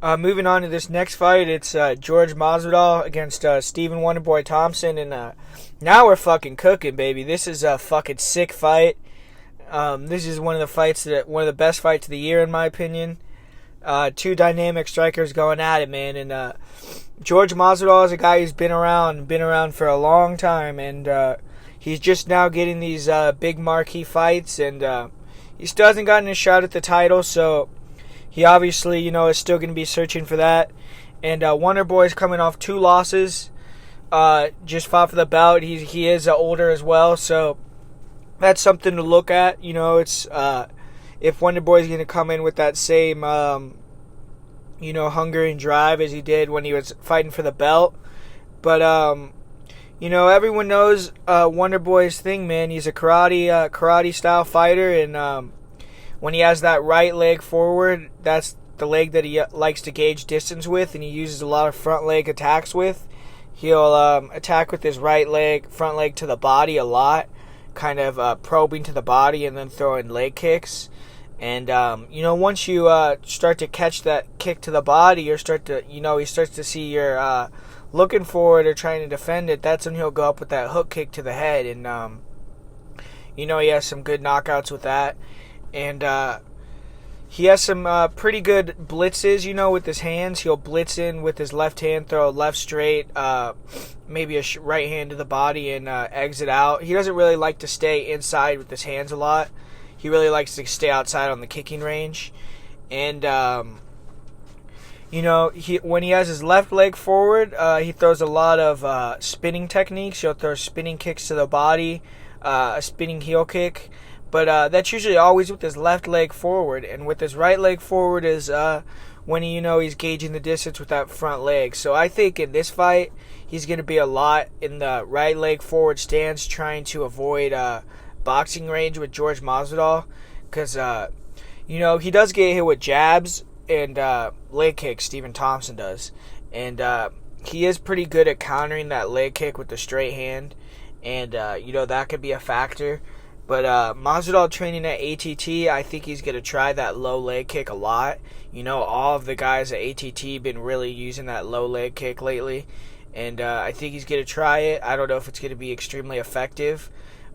Moving on to this next fight, it's Jorge Masvidal against Stephen Wonderboy Thompson, and now we're fucking cooking, baby. This is a fucking sick fight. This is one of the best fights of the year, in my opinion. Two dynamic strikers going at it, man. And Jorge Masvidal is a guy who's been around for a long time, and he's just now getting these big marquee fights, and he still hasn't gotten a shot at the title, so he obviously, is still going to be searching for that. And Wonderboy's coming off 2 losses. Just fought for the belt. He is older as well, so that's something to look at. It's if Wonderboy's going to come in with that same, hunger and drive as he did when he was fighting for the belt. But everyone knows Wonderboy's thing, man. He's a karate style fighter, and when he has that right leg forward, that's the leg that he likes to gauge distance with, and he uses a lot of front leg attacks with. He'll attack with his right leg, front leg to the body a lot, kind of probing to the body and then throwing leg kicks. And, once you start to catch that kick to the body, or he starts to see you're looking for it or trying to defend it, that's when he'll go up with that hook kick to the head. And, he has some good knockouts with that. And he has some pretty good blitzes, with his hands. He'll blitz in with his left hand, throw a left straight, maybe a right hand to the body, and exit out. He doesn't really like to stay inside with his hands a lot. He really likes to stay outside on the kicking range. And, when he has his left leg forward, he throws a lot of spinning techniques. He'll throw spinning kicks to the body, a spinning heel kick. But that's usually always with his left leg forward. And with his right leg forward is when he's gauging the distance with that front leg. So I think in this fight, he's going to be a lot in the right leg forward stance, trying to avoid boxing range with Jorge Masvidal. Because, he does get hit with jabs and leg kicks, Stephen Thompson does. And he is pretty good at countering that leg kick with the straight hand. And, that could be a factor. But Masvidal training at ATT, I think he's going to try that low leg kick a lot. All of the guys at ATT been really using that low leg kick lately. And I think he's going to try it. I don't know if it's going to be extremely effective.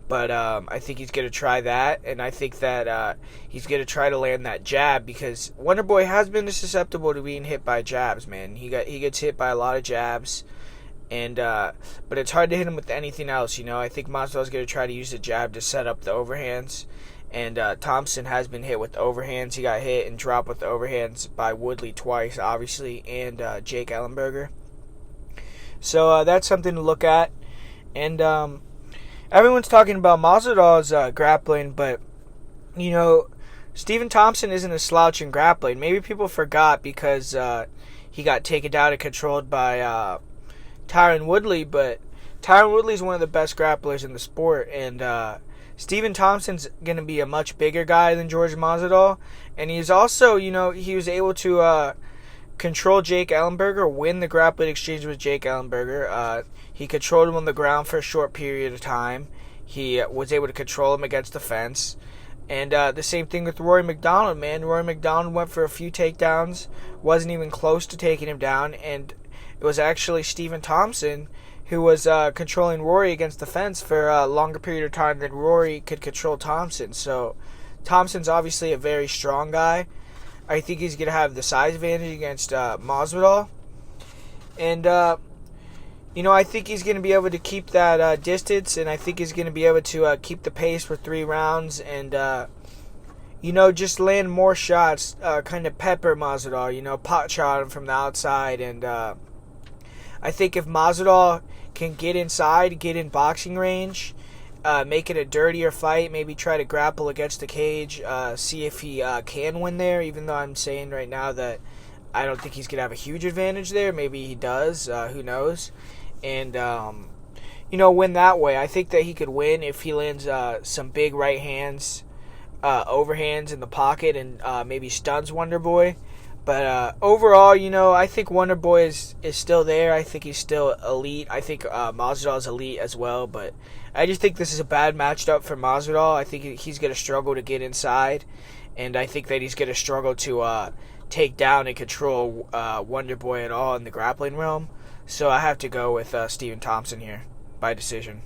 But I think he's going to try that. And I think that he's going to try to land that jab, because Wonderboy has been susceptible to being hit by jabs, man. He gets hit by a lot of jabs. And but it's hard to hit him with anything else, I think Masvidal's going to try to use the jab to set up the overhands. And Thompson has been hit with overhands. He got hit and dropped with the overhands by Woodley twice, obviously, and Jake Ellenberger. So that's something to look at. And everyone's talking about Masvidal's grappling, but, Stephen Thompson isn't a slouch in grappling. Maybe people forgot because he got taken down and controlled by Tyron Woodley, but Tyron Woodley's one of the best grapplers in the sport, and Stephen Thompson's going to be a much bigger guy than Jorge Masvidal, and he's also, he was able to control Jake Ellenberger, win the grappling exchange with Jake Ellenberger. He controlled him on the ground for a short period of time. He was able to control him against the fence. And the same thing with Rory McDonald, man. Rory McDonald went for a few takedowns, wasn't even close to taking him down, and it was actually Stephen Thompson who was controlling Rory against the fence for a longer period of time than Rory could control Thompson. So Thompson's obviously a very strong guy. I think he's going to have the size advantage against Masvidal. And, I think he's going to be able to keep that distance, and I think he's going to be able to keep the pace for 3 rounds and, just land more shots, kind of pepper Masvidal, pot shot him from the outside. And I think if Masvidal can get inside, get in boxing range, make it a dirtier fight, maybe try to grapple against the cage, see if he can win there, even though I'm saying right now that I don't think he's going to have a huge advantage there. Maybe he does, who knows. And, win that way. I think that he could win if he lands some big right hands, overhands in the pocket, and maybe stuns Wonderboy. But overall, I think Wonderboy is still there. I think he's still elite. I think Masvidal is elite as well. But I just think this is a bad matchup for Masvidal. I think he's going to struggle to get inside. And I think that he's going to struggle to take down and control Wonder Boy at all in the grappling realm. So I have to go with Stephen Thompson here by decision.